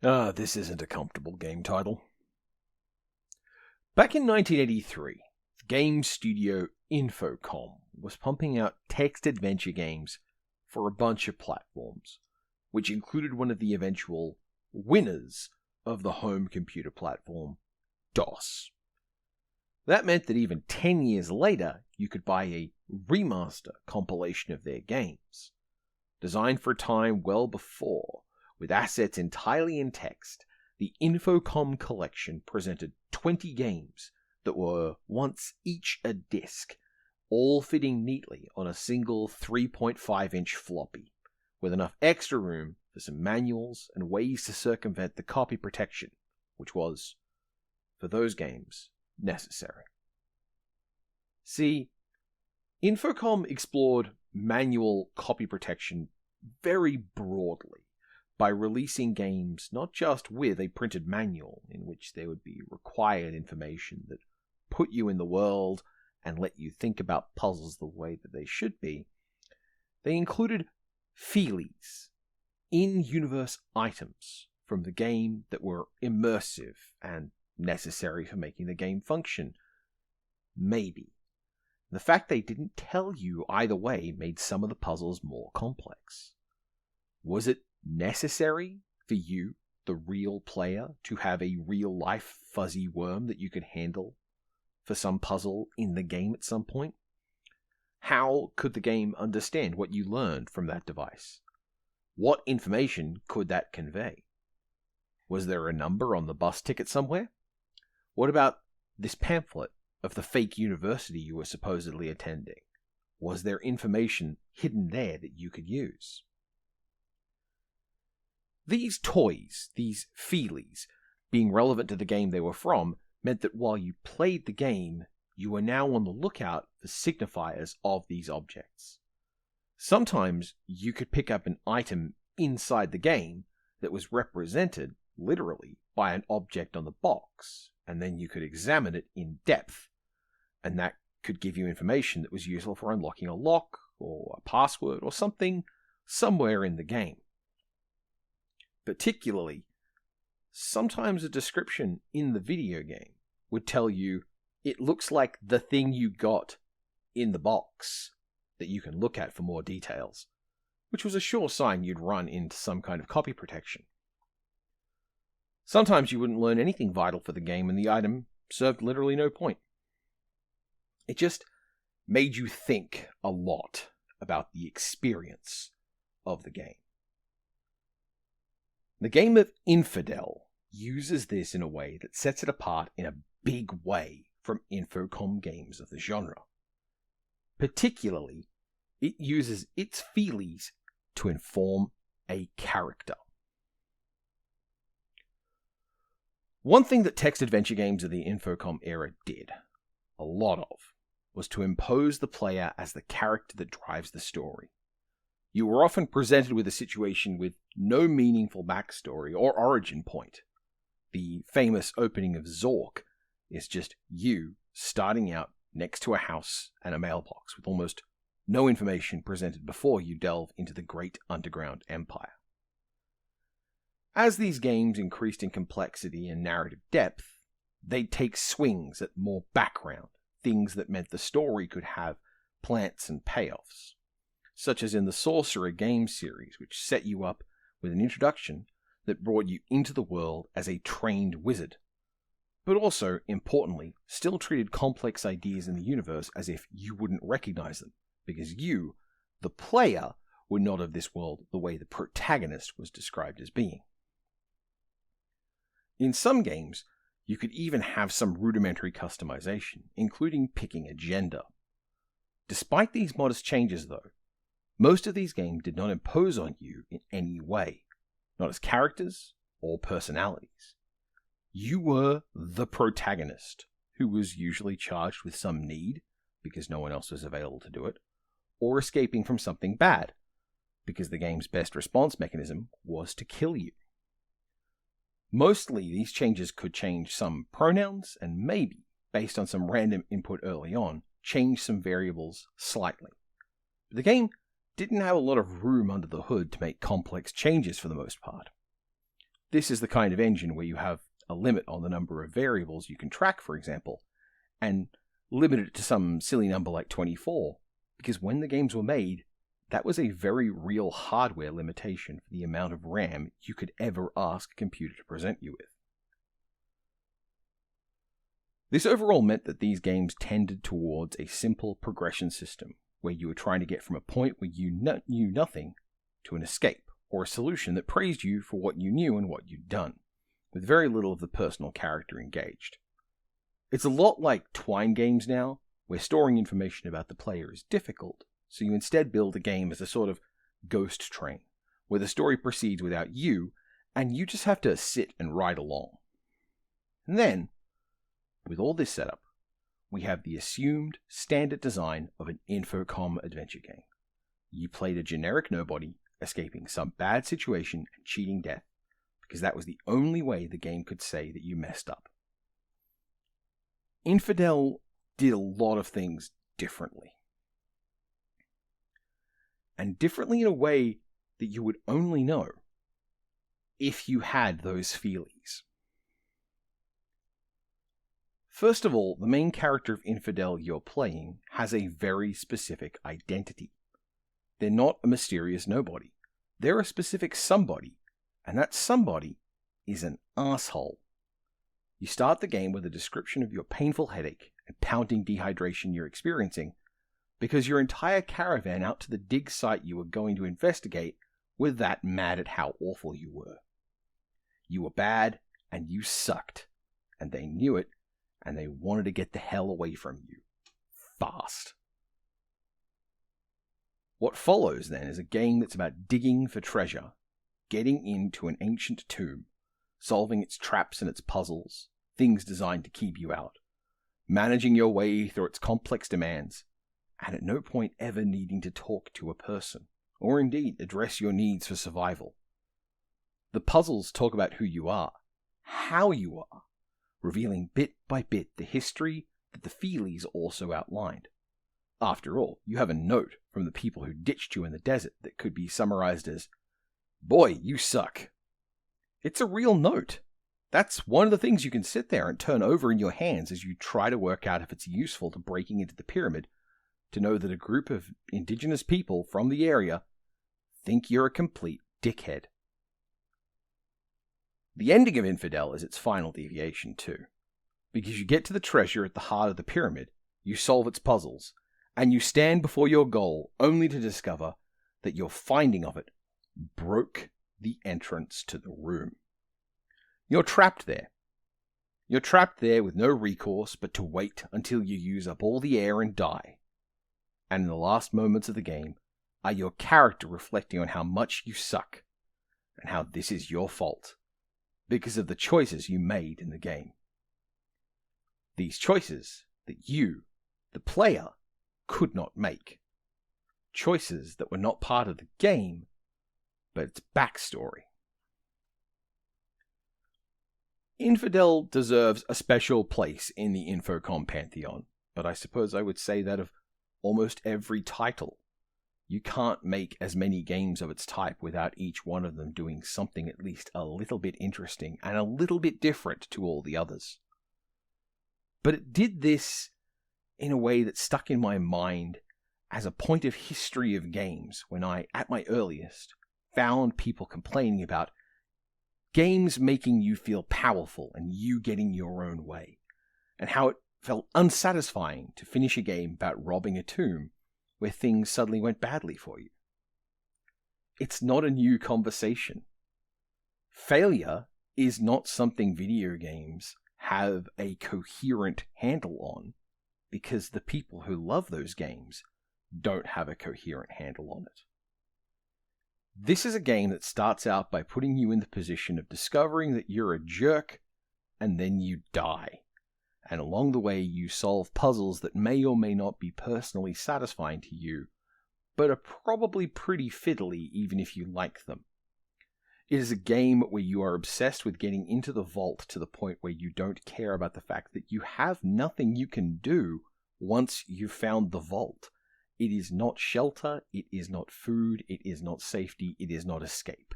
This isn't a comfortable game title. Back in 1983, the game studio Infocom was pumping out text adventure games for a bunch of platforms, which included one of the eventual winners of the home computer platform, DOS. That meant that even 10 years later, you could buy a remaster compilation of their games. Designed for a time well before, with assets entirely in text, the Infocom collection presented 20 games that were once each a disc, all fitting neatly on a single 3.5-inch floppy, with enough extra room for some manuals and ways to circumvent the copy protection, which was, for those games, necessary. See, Infocom explored manual copy protection very broadly by releasing games not just with a printed manual in which there would be required information that put you in the world and let you think about puzzles the way that they should be. They included feelies, in-universe items from the game that were immersive and necessary for making the game function. Maybe. The fact they didn't tell you either way made some of the puzzles more complex. Was it necessary for you, the real player, to have a real-life fuzzy worm that you could handle for some puzzle in the game at some point? How could the game understand what you learned from that device? What information could that convey? Was there a number on the bus ticket somewhere? What about this pamphlet of the fake university you were supposedly attending? Was there information hidden there that you could use? These toys, these feelies, being relevant to the game they were from, meant that while you played the game, you were now on the lookout for signifiers of these objects. Sometimes you could pick up an item inside the game that was represented, literally, by an object on the box, and then you could examine it in depth, and that could give you information that was useful for unlocking a lock, or a password, or something somewhere in the game. Particularly, sometimes a description in the video game would tell you it looks like the thing you got in the box that you can look at for more details, which was a sure sign you'd run into some kind of copy protection. Sometimes you wouldn't learn anything vital for the game and the item served literally no point. It just made you think a lot about the experience of the game. The game of Infidel uses this in a way that sets it apart in a big way from Infocom games of the genre. Particularly, it uses its feelies to inform a character. One thing that text adventure games of the Infocom era did, a lot of, was to impose the player as the character that drives the story. You were often presented with a situation with no meaningful backstory or origin point. The famous opening of Zork is just you starting out next to a house and a mailbox with almost no information presented before you delve into the great underground empire. As these games increased in complexity and narrative depth, they'd take swings at more background, things that meant the story could have plants and payoffs, such as in the Sorcerer game series, which set you up with an introduction that brought you into the world as a trained wizard, but also, importantly, still treated complex ideas in the universe as if you wouldn't recognize them, because you, the player, were not of this world the way the protagonist was described as being. In some games, you could even have some rudimentary customization, including picking a gender. Despite these modest changes, though, most of these games did not impose on you in any way, not as characters or personalities. You were the protagonist, who was usually charged with some need, because no one else was available to do it, or escaping from something bad, because the game's best response mechanism was to kill you. Mostly, these changes could change some pronouns, and maybe, based on some random input early on, change some variables slightly. But the game didn't have a lot of room under the hood to make complex changes for the most part. This is the kind of engine where you have a limit on the number of variables you can track, for example, and limited it to some silly number like 24, because when the games were made, that was a very real hardware limitation for the amount of RAM you could ever ask a computer to present you with. This overall meant that these games tended towards a simple progression system, where you were trying to get from a point where you knew nothing to an escape, or a solution that praised you for what you knew and what you'd done, with very little of the personal character engaged. It's a lot like Twine games now, where storing information about the player is difficult, so you instead build a game as a sort of ghost train, where the story proceeds without you, and you just have to sit and ride along. And then, with all this setup, we have the assumed standard design of an Infocom adventure game. You played a generic nobody, escaping some bad situation and cheating death, because that was the only way the game could say that you messed up. Infidel did a lot of things differently. And differently in a way that you would only know if you had those feelies. First of all, the main character of Infidel you're playing has a very specific identity. They're not a mysterious nobody. They're a specific somebody, and that somebody is an asshole. You start the game with a description of your painful headache and pounding dehydration you're experiencing, because your entire caravan out to the dig site you were going to investigate were that mad at how awful you were. You were bad, and you sucked, and they knew it, and they wanted to get the hell away from you. Fast. What follows, then, is a game that's about digging for treasure, getting into an ancient tomb, solving its traps and its puzzles, things designed to keep you out, managing your way through its complex demands, and at no point ever needing to talk to a person, or indeed address your needs for survival. The puzzles talk about who you are, how you are, revealing bit by bit the history that the feelies also outlined. After all, you have a note from the people who ditched you in the desert that could be summarized as, "Boy, you suck." It's a real note. That's one of the things you can sit there and turn over in your hands as you try to work out if it's useful to breaking into the pyramid, to know that a group of indigenous people from the area think you're a complete dickhead. The ending of Infidel is its final deviation too, because you get to the treasure at the heart of the pyramid, you solve its puzzles, and you stand before your goal only to discover that your finding of it broke the entrance to the room. You're trapped there. You're trapped there with no recourse but to wait until you use up all the air and die. And in the last moments of the game are your character reflecting on how much you suck, and how this is your fault, because of the choices you made in the game. These choices that you, the player, could not make. Choices that were not part of the game, but its backstory. Infidel deserves a special place in the Infocom pantheon, but I suppose I would say that of almost every title. You can't make as many games of its type without each one of them doing something at least a little bit interesting and a little bit different to all the others. But it did this in a way that stuck in my mind as a point of history of games when I, at my earliest, found people complaining about games making you feel powerful and you getting your own way, and how it felt unsatisfying to finish a game about robbing a tomb where things suddenly went badly for you. It's not a new conversation. Failure is not something video games have a coherent handle on, because the people who love those games don't have a coherent handle on it. This is a game that starts out by putting you in the position of discovering that you're a jerk, and then you die. And along the way you solve puzzles that may or may not be personally satisfying to you, but are probably pretty fiddly even if you like them. It is a game where you are obsessed with getting into the vault to the point where you don't care about the fact that you have nothing you can do once you've found the vault. It is not shelter, it is not food, it is not safety, it is not escape.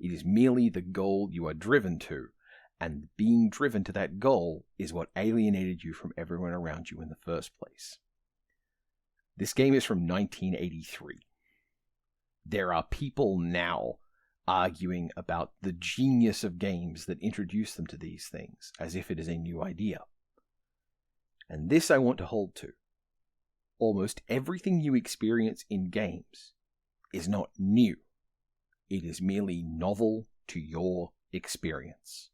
It is merely the goal you are driven to, and being driven to that goal is what alienated you from everyone around you in the first place. This game is from 1983. There are people now arguing about the genius of games that introduce them to these things, as if it is a new idea. And this I want to hold to. Almost everything you experience in games is not new. It is merely novel to your experience.